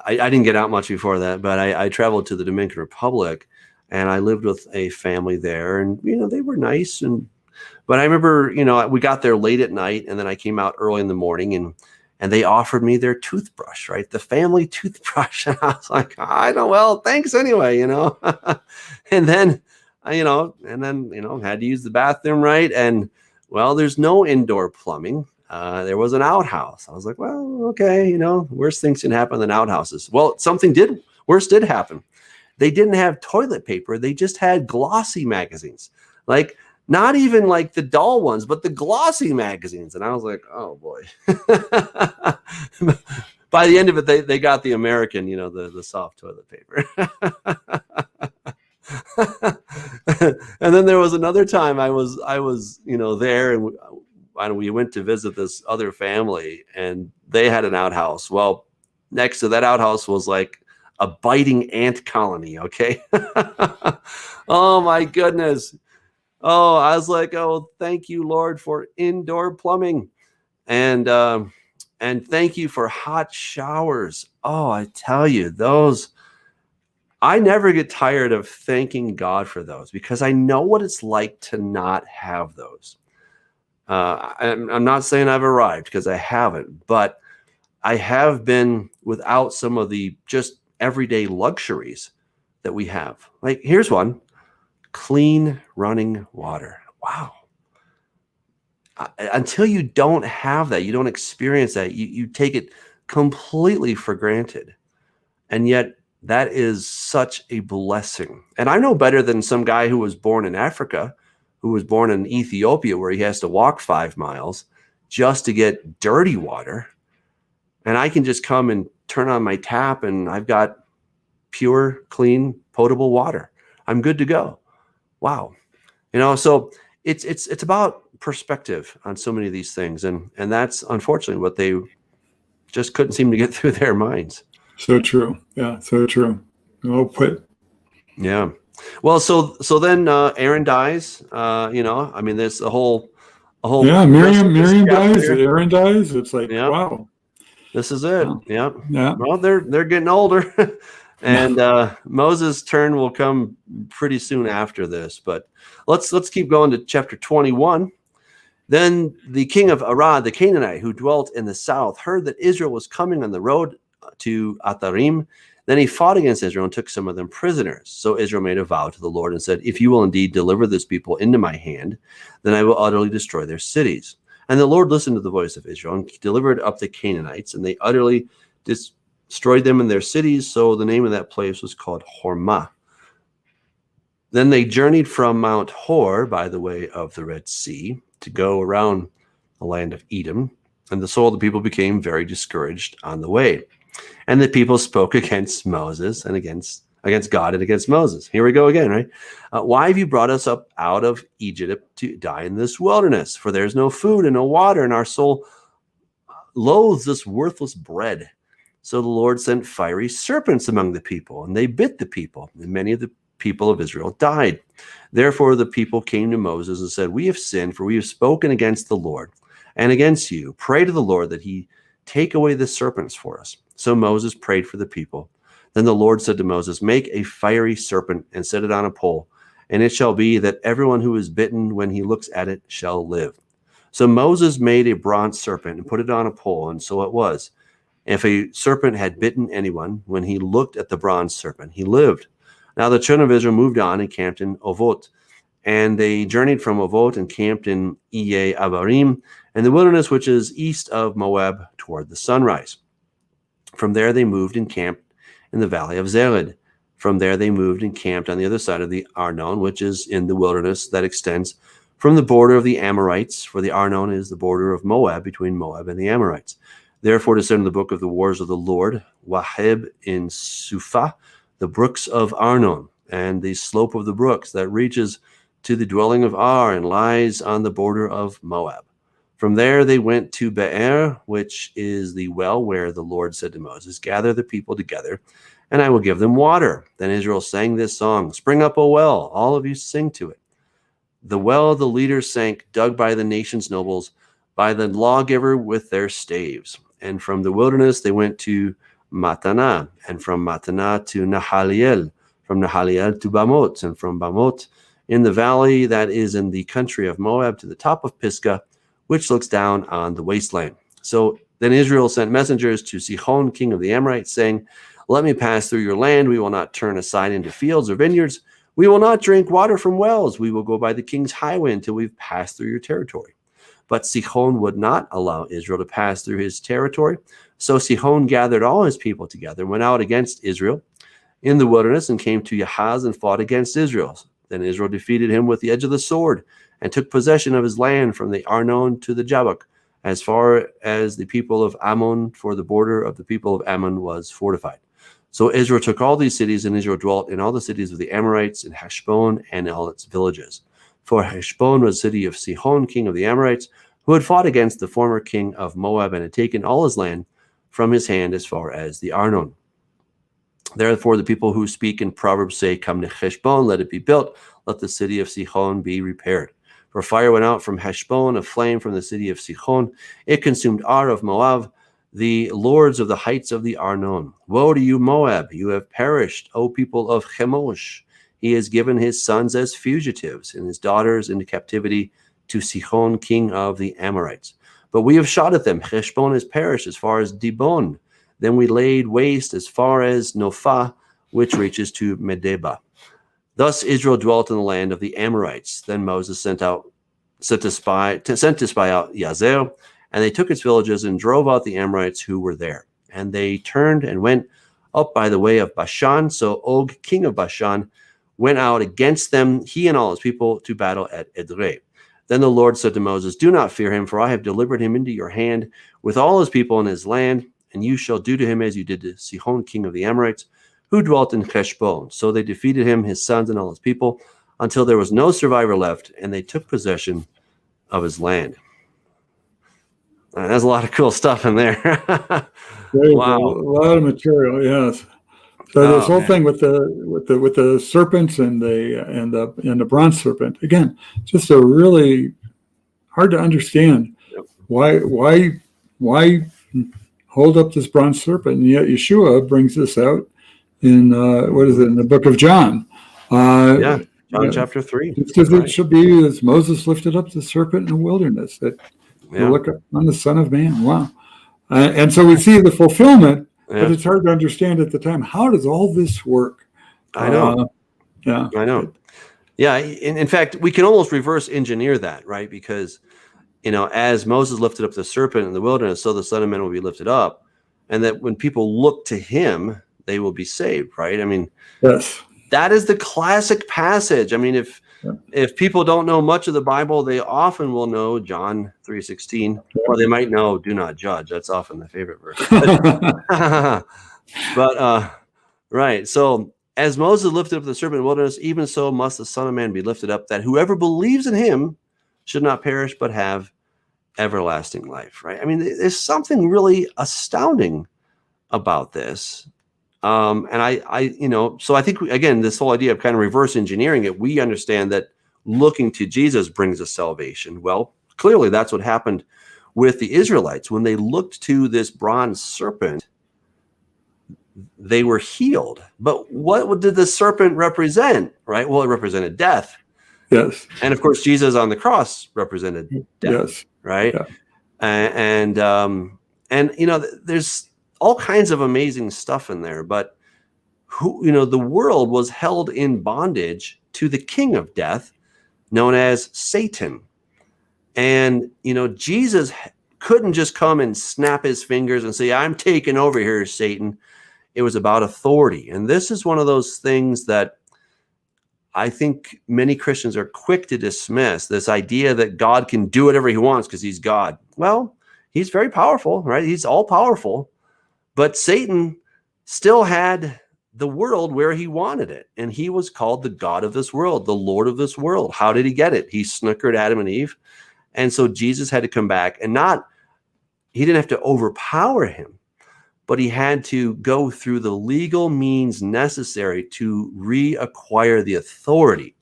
I didn't get out much before that, but I traveled to the Dominican Republic, and I lived with a family there, and, they were nice. But I remember, we got there late at night, and then I came out early in the morning, and they offered me their toothbrush, right? The family toothbrush. And I was like, well, thanks anyway, and then, had to use the bathroom, right? And, well, there's no indoor plumbing. There was an outhouse. I was like, well, okay, worse things can happen than outhouses. Well, worse did happen. They didn't have toilet paper. They just had glossy magazines, like not even like the dull ones, but the glossy magazines. And I was like, oh boy. By the end of it, they got the American, the soft toilet paper. And then there was another time I was there, and we went to visit this other family, and they had an outhouse. Well, next to that outhouse was like a biting ant colony. Okay. Oh my goodness. Oh, I was like, oh, thank you, Lord, for indoor plumbing, and thank you for hot showers. Oh, I tell you, I never get tired of thanking God for those, because I know what it's like to not have those. I'm not saying I've arrived, because I haven't, but I have been without some of the just everyday luxuries that we have. Like, here's one: clean running water. Wow. Until you don't have that, you don't experience that, you take it completely for granted. And yet that is such a blessing. And I know better than some guy who was born in Africa, who was born in Ethiopia, where he has to walk 5 miles just to get dirty water. And I can just come and turn on my tap, and I've got pure, clean, potable water. I'm good to go. Wow. So it's about perspective on so many of these things. And that's unfortunately what they just couldn't seem to get through their minds. So true. Yeah, so true. Well put. Yeah. Well, so then Aaron dies. I mean, there's a whole. Yeah, Miriam dies. Aaron dies. It's like, yeah. Wow. This is it. Yeah. Yeah. Well, they're getting older, and Moses' turn will come pretty soon after this. But let's keep going to chapter 21. Then the king of Arad, the Canaanite, who dwelt in the south, heard that Israel was coming on the road to Atarim. Then he fought against Israel and took some of them prisoners. So Israel made a vow to the Lord and said, if you will indeed deliver this people into my hand, then I will utterly destroy their cities. And the Lord listened to the voice of Israel and delivered up the Canaanites, and they utterly destroyed them in their cities. So the name of that place was called Hormah. Then they journeyed from Mount Hor by the way of the Red Sea to go around the land of Edom. And the soul of the people became very discouraged on the way. And the people spoke against Moses and against God and against Moses. Here we go again, right? Why have you brought us up out of Egypt to die in this wilderness? For there's no food and no water, and our soul loathes this worthless bread. So the Lord sent fiery serpents among the people, and they bit the people, and many of the people of Israel died. Therefore the people came to Moses and said, we have sinned, for we have spoken against the Lord and against you. Pray to the Lord that he take away the serpents for us. So Moses prayed for the people. Then the Lord said to Moses, make a fiery serpent and set it on a pole, and it shall be that everyone who is bitten when he looks at it shall live. So Moses made a bronze serpent and put it on a pole, and so it was. If a serpent had bitten anyone, when he looked at the bronze serpent, he lived. Now the children of Israel moved on and camped in Ovot, and they journeyed from Ovot and camped in Iye Abarim, in the wilderness which is east of Moab toward the sunrise. From there they moved and camped in the valley of Zered. From there they moved and camped on the other side of the Arnon, which is in the wilderness that extends from the border of the Amorites, for the Arnon is the border of Moab, between Moab and the Amorites. Therefore descend in the book of the wars of the Lord, Waheb in Suphah, the brooks of Arnon, and the slope of the brooks that reaches to the dwelling of Ar and lies on the border of Moab. From there they went to Be'er, which is the well where the Lord said to Moses, gather the people together, and I will give them water. Then Israel sang this song, spring up, O well, all of you sing to it. The well the leaders sank, dug by the nation's nobles, by the lawgiver with their staves. And from the wilderness they went to Mattanah, and from Mattanah to Nahaliel, from Nahaliel to Bamot, and from Bamot in the valley that is in the country of Moab to the top of Pisgah, which looks down on the wasteland. So then Israel sent messengers to Sihon, king of the Amorites, saying, let me pass through your land. We will not turn aside into fields or vineyards. We will not drink water from wells. We will go by the king's highway until we've passed through your territory. But Sihon would not allow Israel to pass through his territory. So Sihon gathered all his people together and went out against Israel in the wilderness and came to Yahaz and fought against Israel. Then Israel defeated him with the edge of the sword and took possession of his land from the Arnon to the Jabbok, as far as the people of Ammon, for the border of the people of Ammon was fortified. So Israel took all these cities, and Israel dwelt in all the cities of the Amorites, in Heshbon and all its villages. For Heshbon was the city of Sihon, king of the Amorites, who had fought against the former king of Moab and had taken all his land from his hand as far as the Arnon. Therefore the people who speak in Proverbs say, come to Heshbon, let it be built, let the city of Sihon be repaired. For fire went out from Heshbon, a flame from the city of Sihon. It consumed Ar of Moab, the lords of the heights of the Arnon. Woe to you, Moab! You have perished, O people of Chemosh. He has given his sons as fugitives and his daughters into captivity to Sihon, king of the Amorites. But we have shot at them. Heshbon has perished as far as Dibon. Then we laid waste as far as Nophah, which reaches to Medeba. Thus Israel dwelt in the land of the Amorites. Then Moses sent to spy out Yazer, and they took its villages and drove out the Amorites who were there. And they turned and went up by the way of Bashan. So Og, king of Bashan, went out against them, he and all his people, to battle at Edrei. Then the Lord said to Moses, do not fear him, for I have delivered him into your hand with all his people and his land, and you shall do to him as you did to Sihon, king of the Amorites, who dwelt in Heshbon. So they defeated him, his sons, and all his people, until there was no survivor left, and they took possession of his land. There's a lot of cool stuff in there. Wow, a lot of material, yes. So this whole thing with the serpents and the bronze serpent, again, just a really hard to understand. Yep. Why hold up this bronze serpent? And yet Yeshua brings this out in in the book of John. John chapter 3. Because it should be as Moses lifted up the serpent in the wilderness, that you look up on the Son of Man. Wow. And so we see the fulfillment but it's hard to understand at the time. How does all this work? I know. Yeah. I know. Yeah. In fact, we can almost reverse engineer that, right? Because, as Moses lifted up the serpent in the wilderness, so the Son of Man will be lifted up. And that when people look to him, they will be saved, right? I mean, yes, that is the classic passage. I mean, if people don't know much of the Bible, they often will know John 3:16, or they might know "Do not judge." That's often the favorite verse. But right. So as Moses lifted up the serpent in the wilderness, even so must the Son of Man be lifted up, that whoever believes in him should not perish but have everlasting life. Right. I mean, there's something really astounding about this. And so I think, again, this whole idea of kind of reverse engineering it, we understand that looking to Jesus brings us salvation. Well, clearly that's what happened with the Israelites. When they looked to this bronze serpent, they were healed. But what did the serpent represent, right? Well, it represented death. Yes. And of course, Jesus on the cross represented death, yes. right? Yeah. And there's all kinds of amazing stuff in there, but the world was held in bondage to the king of death, known as Satan. And, Jesus couldn't just come and snap his fingers and say, "I'm taking over here, Satan." It was about authority. And this is one of those things that I think many Christians are quick to dismiss, this idea that God can do whatever he wants because he's God. Well, he's very powerful, right? He's all powerful. But Satan still had the world where he wanted it. And he was called the God of this world, the Lord of this world. How did he get it? He snookered Adam and Eve. And so Jesus had to come back and he didn't have to overpower him, but he had to go through the legal means necessary to reacquire the authority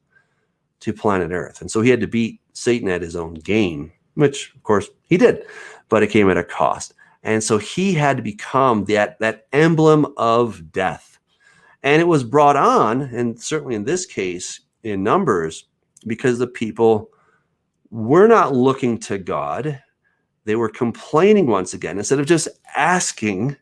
to planet Earth. And so he had to beat Satan at his own game, which of course he did, but it came at a cost. And so he had to become that emblem of death. And it was brought on, and certainly in this case, in Numbers, because the people were not looking to God. They were complaining once again. Instead of just asking,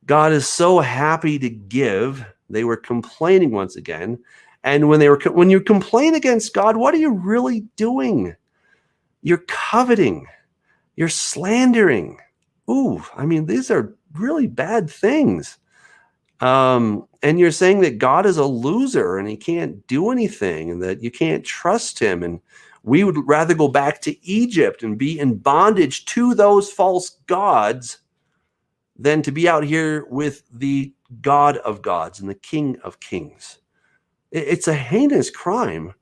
God is so happy to give. They were complaining once again. And when you complain against God, what are you really doing? You're coveting. You're slandering. Ooh, I mean, these are really bad things. And you're saying that God is a loser and he can't do anything and that you can't trust him. And we would rather go back to Egypt and be in bondage to those false gods than to be out here with the God of gods and the King of kings. It's a heinous crime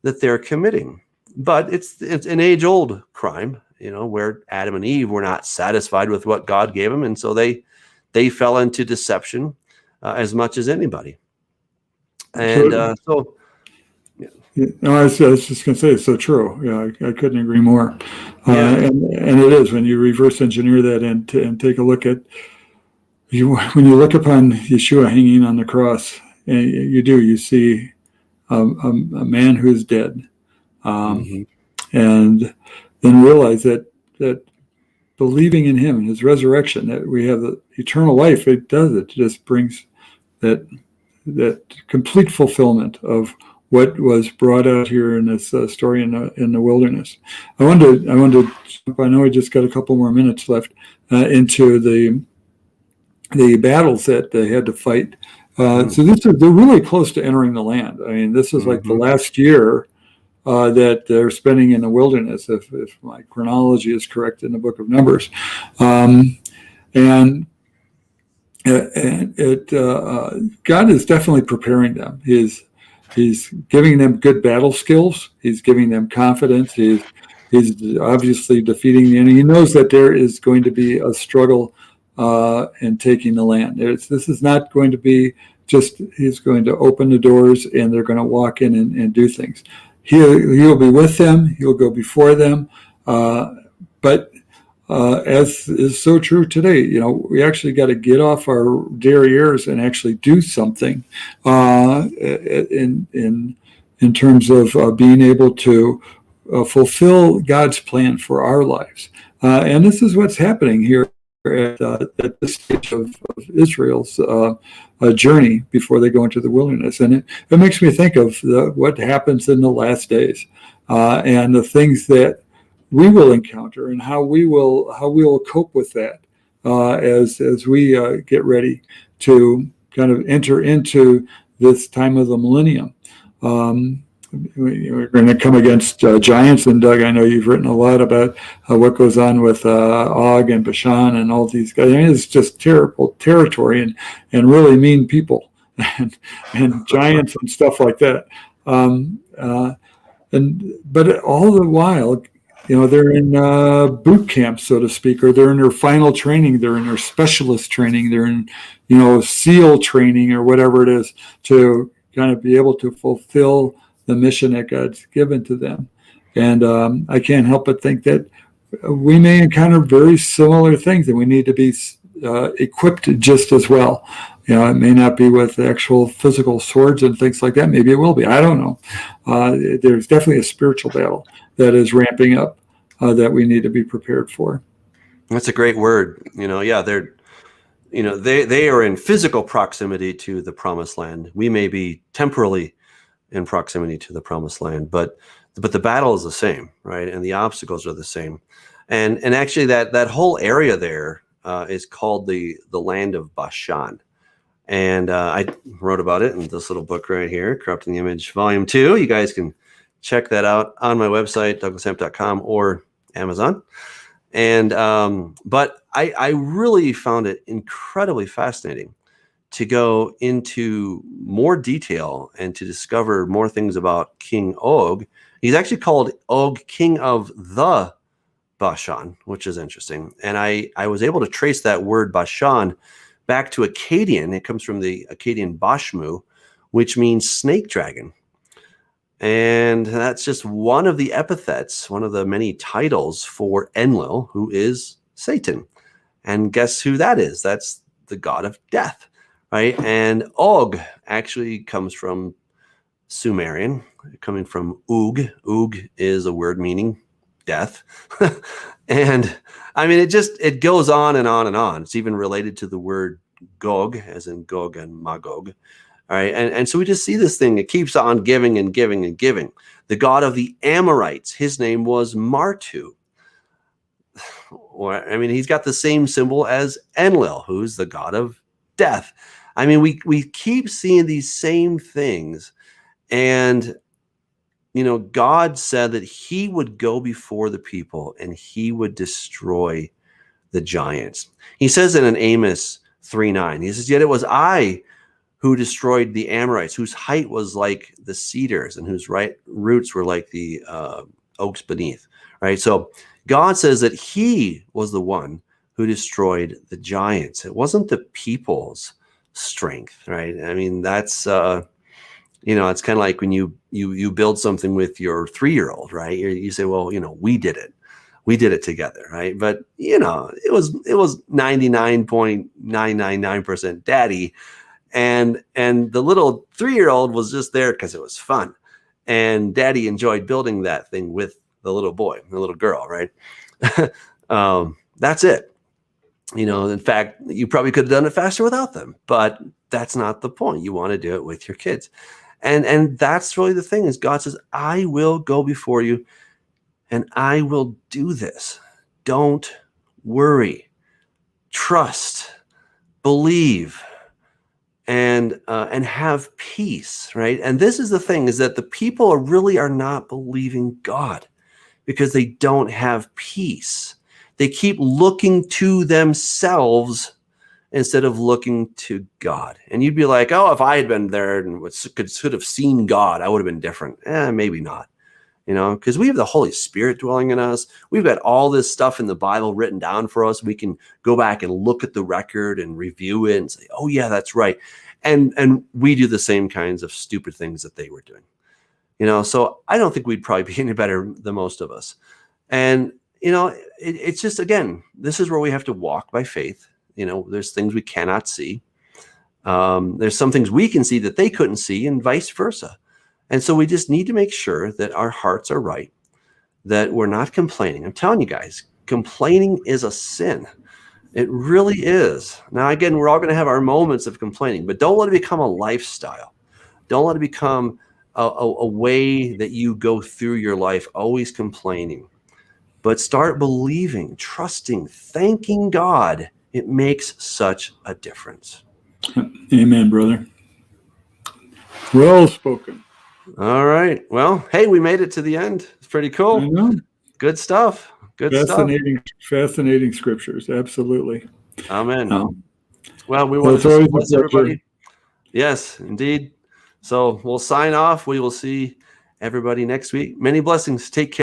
that they're committing, but it's an age-old crime, where Adam and Eve were not satisfied with what God gave them, and so they fell into deception as much as anybody. And so. Yeah. No, I was just going to say it's so true. Yeah, I couldn't agree more. And it is when you reverse engineer that and take a look at when you look upon Yeshua hanging on the cross, you see a man who's dead, and then realize that believing in him and his resurrection, that we have the eternal life. It just brings that complete fulfillment of what was brought out here in this story in the wilderness. I wanted to. I know we just got a couple more minutes left into the battles that they had to fight. So they're really close to entering the land. I mean, this is like the last year that they're spending in the wilderness, if my chronology is correct in the book of Numbers, God is definitely preparing them. He's giving them good battle skills. He's giving them confidence. He's obviously defeating the enemy. He knows that there is going to be a struggle in taking the land. This is not going to be just he's going to open the doors and they're going to walk in and do things. He'll be with them. He'll go before them. But as is so true today, we actually got to get off our derrieres and actually do something in terms of being able to fulfill God's plan for our lives. And this is what's happening here at this stage of Israel's journey before they go into the wilderness. And it makes me think of what happens in the last days and the things that we will encounter and how we will cope with that as we get ready to kind of enter into this time of the millennium. We're going to come against giants, and Doug, I know you've written a lot about what goes on with Og and Bashan and all these guys. I mean, it's just terrible territory and really mean people and giants and stuff like that. But all the while, they're in boot camp, so to speak, or they're in their final training, they're in their specialist training, they're in, SEAL training or whatever it is to kind of be able to fulfill the mission that God's given to them. And I can't help but think that we may encounter very similar things, and we need to be equipped just as well. It may not be with actual physical swords and things like that. Maybe it will be. I don't know. There's definitely a spiritual battle that is ramping up that we need to be prepared for. That's a great word. They are in physical proximity to the promised land. We may be temporally in proximity to the promised land, but the battle is the same, right? And the obstacles are the same. And actually that whole area there is called the land of Bashan. And I wrote about it in this little book right here, Corrupting the Image, Volume 2. You guys can check that out on my website, douglashamp.com or Amazon. And but I really found it incredibly fascinating to go into more detail and to discover more things about King Og. He's actually called Og, King of the Bashan, which is interesting. And I was able to trace that word Bashan back to Akkadian. It comes from the Akkadian Bashmu, which means snake dragon. And that's just one of the epithets, one of the many titles for Enlil, who is Satan. And guess who that is? That's the god of death, right? And Og actually comes from Sumerian, coming from Ug. Ug is a word meaning death. And I mean, it goes on and on and on. It's even related to the word Gog, as in Gog and Magog. All right. And so we just see this thing. It keeps on giving and giving and giving. The god of the Amorites, his name was Martu. He's got the same symbol as Enlil, who's the god of death. I mean, we keep seeing these same things. And, God said that he would go before the people and he would destroy the giants. He says it in Amos 3:9. He says, "Yet it was I who destroyed the Amorites, whose height was like the cedars and whose roots were like the oaks beneath." Right. So God says that he was the one who destroyed the giants. It wasn't the people's strength. Right. I mean, that's it's kind of like when you build something with your 3-year-old, right? You say, well, we did it together, right? But it was 99.999% daddy, and the little 3-year-old was just there because it was fun, and daddy enjoyed building that thing with the little boy, the little girl, right? That's it. In fact, you probably could have done it faster without them, but that's not the point. You want to do it with your kids. And that's really the thing is God says, I will go before you and I will do this. Don't worry, trust, believe, and have peace, right? And this is the thing is that the people are not believing God because they don't have peace. They keep looking to themselves instead of looking to God. And you'd be like, oh, if I had been there and could have seen God, I would have been different. Maybe not, because we have the Holy Spirit dwelling in us. We've got all this stuff in the Bible written down for us. We can go back and look at the record and review it and say, oh, yeah, that's right. And we do the same kinds of stupid things that they were doing. So I don't think we'd probably be any better than most of us. And, it's just, again, this is where we have to walk by faith. There's things we cannot see. There's some things we can see that they couldn't see and vice versa. And so we just need to make sure that our hearts are right, that we're not complaining. I'm telling you guys, complaining is a sin. It really is. Now, again, we're all going to have our moments of complaining, but don't let it become a lifestyle. Don't let it become a way that you go through your life always complaining. But start believing, trusting, thanking God. It makes such a difference. Amen, brother. Well spoken. All right. Well, hey, we made it to the end. It's pretty I cool. know. Good stuff. Good stuff. Fascinating scriptures. Absolutely. Amen. Um, Well, we want it's to just always a bless pleasure. everybody. Yes, indeed. So we'll sign off. We will see everybody next week. Many blessings. Take care.